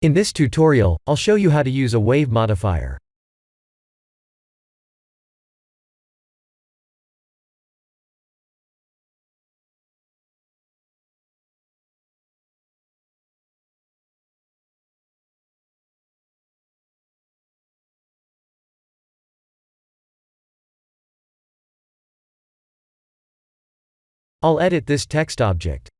In this tutorial, I'll show you how to use a wave modifier. I'll edit this text object.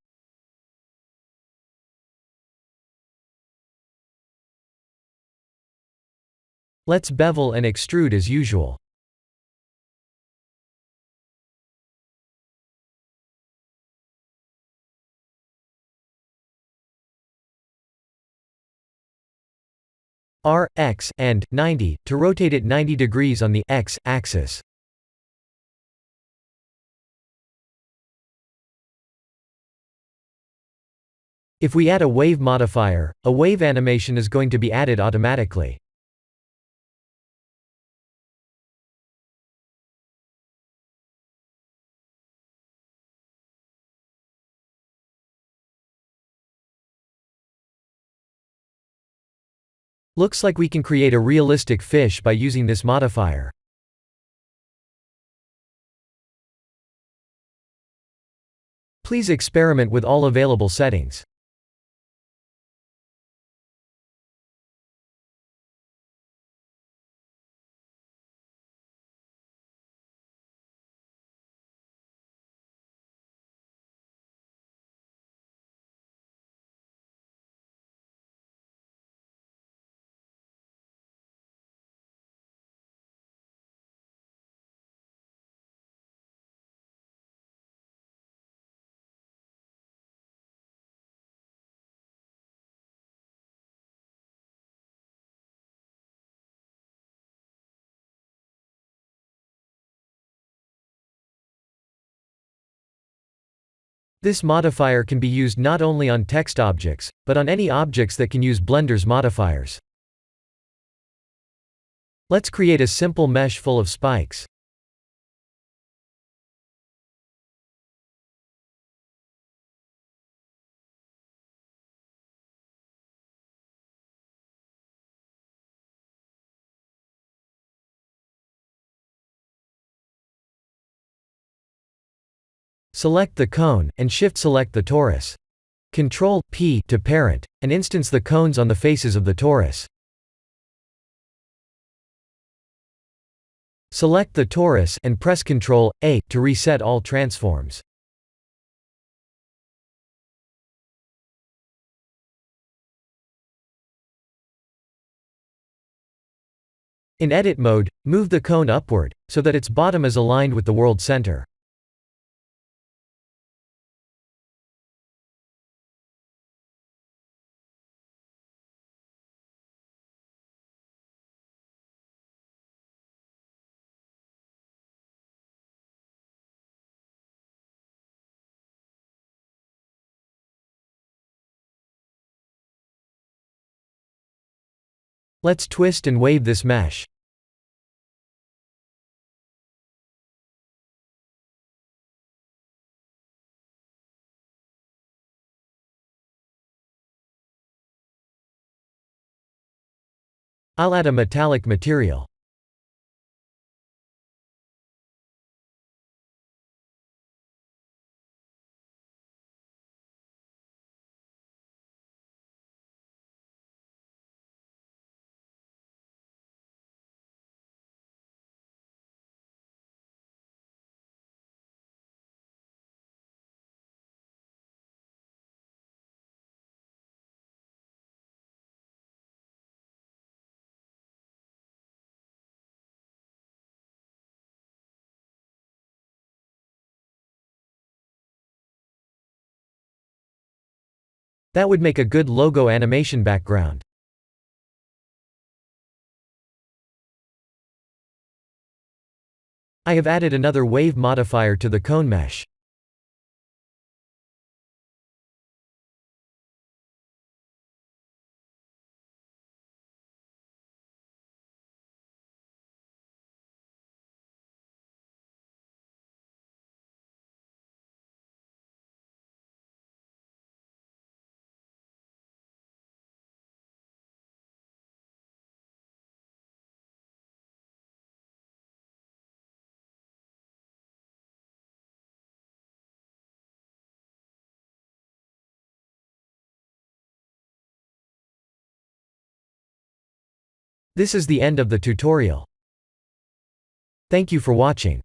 Let's bevel and extrude as usual. R, X, and 90 to rotate it 90 degrees on the X axis. If we add a wave modifier, a wave animation is going to be added automatically. Looks like we can create a realistic fish by using this modifier. Please experiment with all available settings. This modifier can be used not only on text objects, but on any objects that can use Blender's modifiers. Let's create a simple mesh full of spikes. Select the cone, and Shift-select the torus. Ctrl-P to parent, and instance the cones on the faces of the torus. Select the torus, and press Ctrl-A to reset all transforms. In edit mode, move the cone upward, so that its bottom is aligned with the world center. Let's twist and wave this mesh. I'll add a metallic material. That would make a good logo animation background. I have added another wave modifier to the cone mesh. This is the end of the tutorial. Thank you for watching.